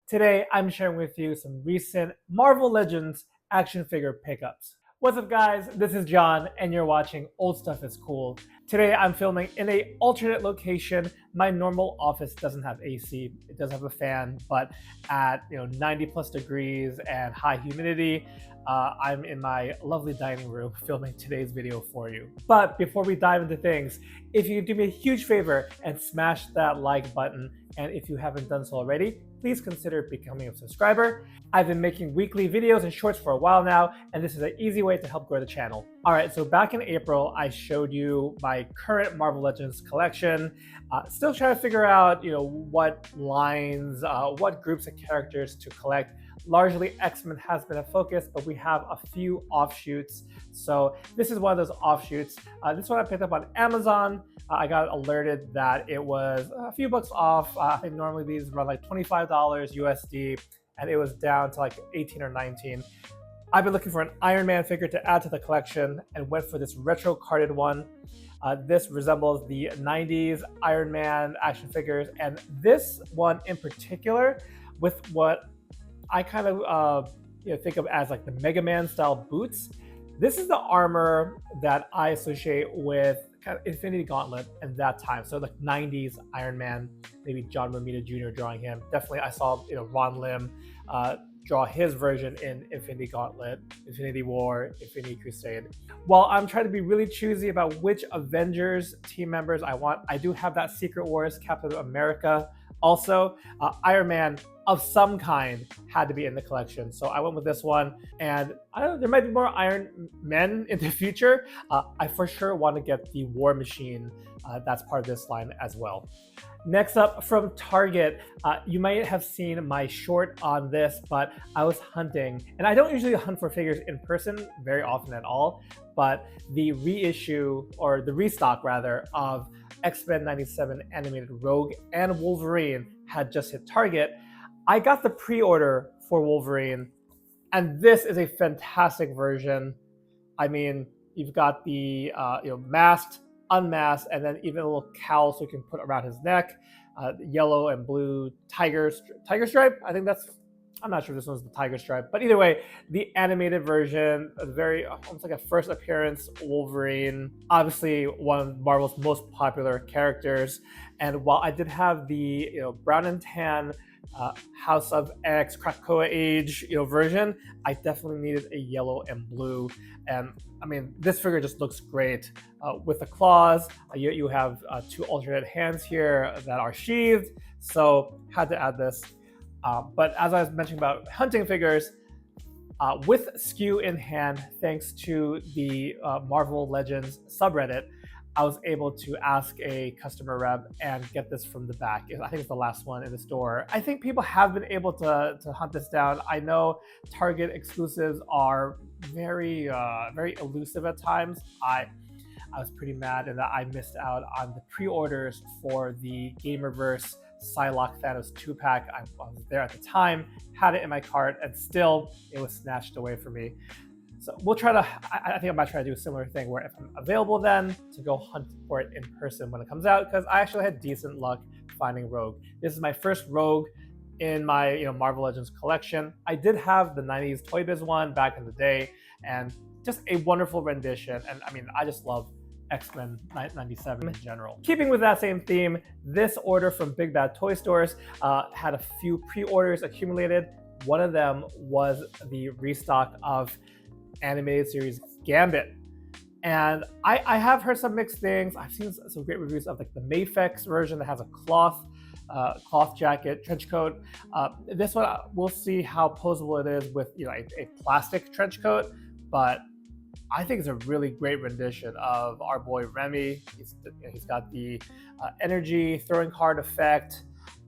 Today, I'm sharing with you some recent Marvel Legends action figure pickups. What's up guys, this is John and you're watching Old Stuff is Cool. Today I'm filming in an alternate location. My normal office doesn't have AC, it does have a fan, but at 90 plus degrees and high humidity, I'm in my lovely dining room filming today's video for you. But before we dive into things, if you could do me a huge favor and smash that like button, and if you haven't done so already, please consider becoming a subscriber. I've been making weekly videos and shorts for a while now, and this is an easy way to help grow the channel. All right, so back in April, I showed you my current Marvel Legends collection. Still trying to figure out, what lines, what groups of characters to collect. Largely X-Men has been a focus, but we have a few offshoots. So this is one of those offshoots. This one I picked up on Amazon. I got alerted that it was a few bucks off. I think normally these run like $25 USD, and it was down to like 18 or 19. I've been looking for an Iron Man figure to add to the collection and went for this retro carded one. This resembles the 90s Iron Man action figures, and this one in particular with what I kind of think of as like the Mega Man style boots. This is the armor that I associate with kind of Infinity Gauntlet and that time. So like 90s Iron Man, maybe John Romita Jr. drawing him. Definitely I saw Ron Lim draw his version in Infinity Gauntlet, Infinity War, Infinity Crusade. While I'm trying to be really choosy about which Avengers team members I want, I do have that Secret Wars Captain America. Also, Iron Man of some kind had to be in the collection, so I went with this one. And I don't know, there might be more Iron Men in the future. I for sure want to get the War Machine that's part of this line as well. Next up from Target, you might have seen my short on this, but I was hunting, and I don't usually hunt for figures in person very often at all, but the reissue, or the restock rather, of X-Men 97 animated Rogue and Wolverine had just hit Target. I got the pre-order for Wolverine, and this is a fantastic version. I mean, you've got the masked, unmasked, and then even a little cowl so you can put around his neck. Yellow and blue tiger stripe. I think that's, I'm not sure if this one's the tiger stripe, but either way, the animated version, very almost like a first appearance Wolverine. Obviously, one of Marvel's most popular characters. And while I did have the brown and tan House of X Krakoa Age version, I definitely needed a yellow and blue. And I mean, this figure just looks great with the claws. You have two alternate hands here that are sheathed, so had to add this. But as I was mentioning about hunting figures, with SKU in hand, thanks to the Marvel Legends subreddit, I was able to ask a customer rep and get this from the back. I think it's the last one in the store. I think people have been able to hunt this down. I know Target exclusives are very elusive at times. I was pretty mad in that I missed out on the pre-orders for the Gamerverse Psylocke Thanos 2-pack. I was there at the time, had it in my cart, and still it was snatched away from me. So we'll try to, I think I might try to do a similar thing where if I'm available then, to go hunt for it in person when it comes out, because I actually had decent luck finding Rogue. This is my first Rogue in my Marvel Legends collection. I did have the 90s Toy Biz one back in the day, and just a wonderful rendition. And I mean, I just love X-Men 97 in general. Keeping with that same theme, this order from Big Bad Toy Stores had a few pre-orders accumulated. One of them was the restock of animated series Gambit, and I have heard some mixed things. I've seen some great reviews of like the Mafex version that has a cloth jacket, trench coat. This one, we'll see how posable it is with a plastic trench coat, but I think it's a really great rendition of our boy Remy. He's got the energy throwing card effect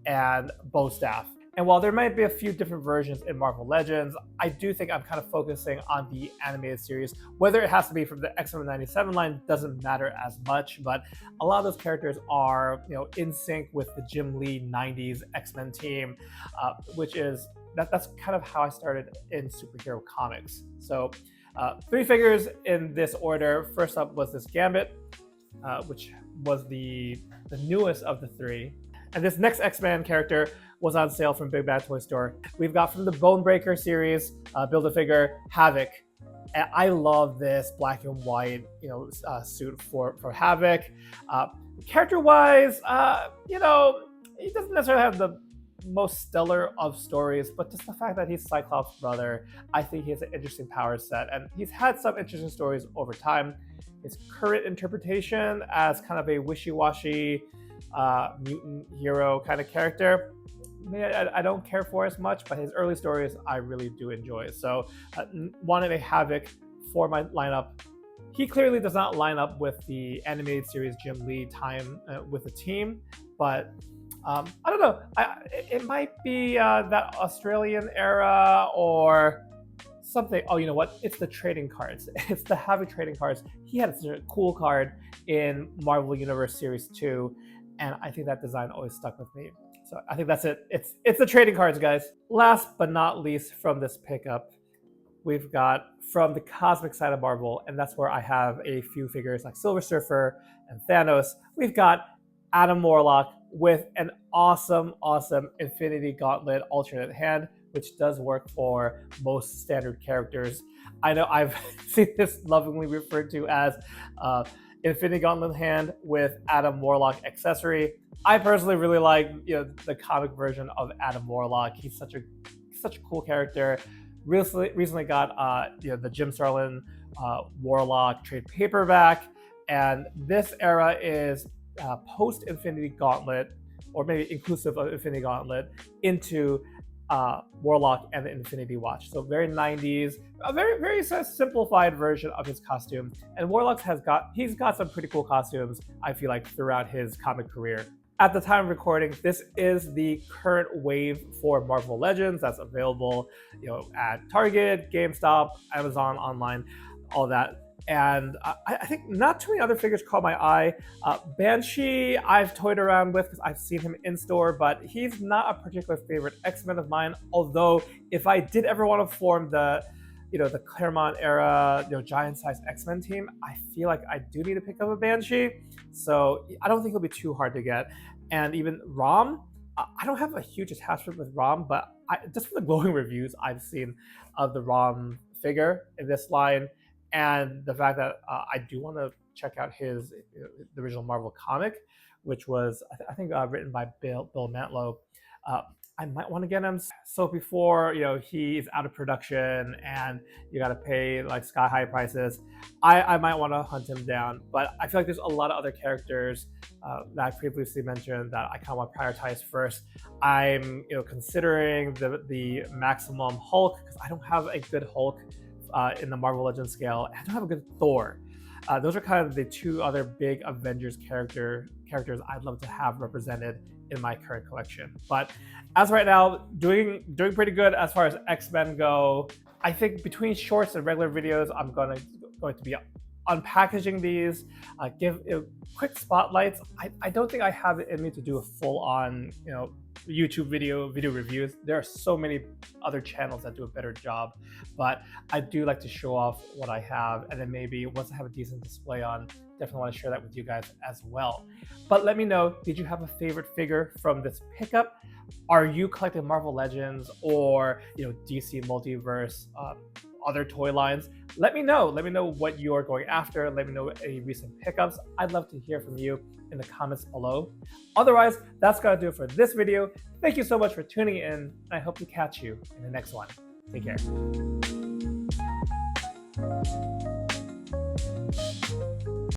and bow staff. And while there might be a few different versions in Marvel Legends, I do think I'm kind of focusing on the animated series. Whether it has to be from the X-Men 97 line doesn't matter as much, but a lot of those characters are in sync with the Jim Lee 90s X-Men team, which is, that's kind of how I started in superhero comics. So 3 figures in this order. First up was this Gambit, which was the newest of the 3. And this next X-Men character was on sale from Big Bad Toy Store. We've got from the Bonebreaker series, Build-A-Figure, Havoc. And I love this black and white, suit for Havoc. Character-wise, he doesn't necessarily have the most stellar of stories, but just the fact that he's Cyclops' brother, I think he has an interesting power set, and he's had some interesting stories over time. His current interpretation as kind of a wishy-washy mutant hero kind of character, I don't care for as much, but his early stories I really do enjoy. So wanted a Havoc for my lineup. He clearly does not line up with the animated series Jim Lee time with the team, but I don't know. It might be that Australian era or something. Oh, you know what? It's the trading cards. It's the Havoc trading cards. He had such a cool card in Marvel Universe Series 2, and I think that design always stuck with me. So I think that's it. It's the trading cards, guys. Last but not least from this pickup, we've got from the cosmic side of Marvel, and that's where I have a few figures like Silver Surfer and Thanos. We've got Adam Warlock with an awesome Infinity Gauntlet alternate hand, which does work for most standard characters. I know I've seen this lovingly referred to as Infinity Gauntlet hand with Adam Warlock accessory. I personally really like the comic version of Adam Warlock. He's such a cool character. Recently got the Jim Starlin Warlock trade paperback, and this era is post Infinity Gauntlet, or maybe inclusive of Infinity Gauntlet, into Warlock and the Infinity Watch. So very 90s, a very simplified version of his costume. And Warlock he's got some pretty cool costumes, I feel like, throughout his comic career. At the time of recording, this is the current wave for Marvel Legends that's available, at Target, GameStop, Amazon online, all that. And I think not too many other figures caught my eye. Banshee, I've toyed around with because I've seen him in store, but he's not a particular favorite X-Men of mine. Although, if I did ever want to form the Claremont era, giant-sized X-Men team, I feel like I do need to pick up a Banshee. So I don't think he'll be too hard to get. And even Rom, I don't have a huge attachment with Rom, but just from the glowing reviews I've seen of the Rom figure in this line, and the fact that I do want to check out the original Marvel comic, which was I think written by Bill Mantlo. I might want to get him. So before he's out of production and you got to pay like sky high prices, I might want to hunt him down. But I feel like there's a lot of other characters that I previously mentioned that I kind of want to prioritize first. I'm considering the Maximum Hulk, because I don't have a good Hulk in the Marvel Legends scale. I don't have a good Thor. Those are kind of the two other big Avengers characters I'd love to have represented in my current collection. But as right now, doing pretty good as far as X-Men go. I think between shorts and regular videos, I'm going to be unpackaging these, give quick spotlights. I don't think I have it in me to do a full-on YouTube video reviews. There are so many other channels that do a better job, but I do like to show off what I have, and then maybe once I have a decent display on, definitely want to share that with you guys as well. But let me know, did you have a favorite figure from this pickup? Are you collecting Marvel Legends or DC Multiverse, other toy lines? Let me know what you're going after. Let me know any recent pickups. I'd love to hear from you in the comments below. Otherwise, that's gonna do it for this video. Thank you so much for tuning in. I hope to catch you in the next one. Take care.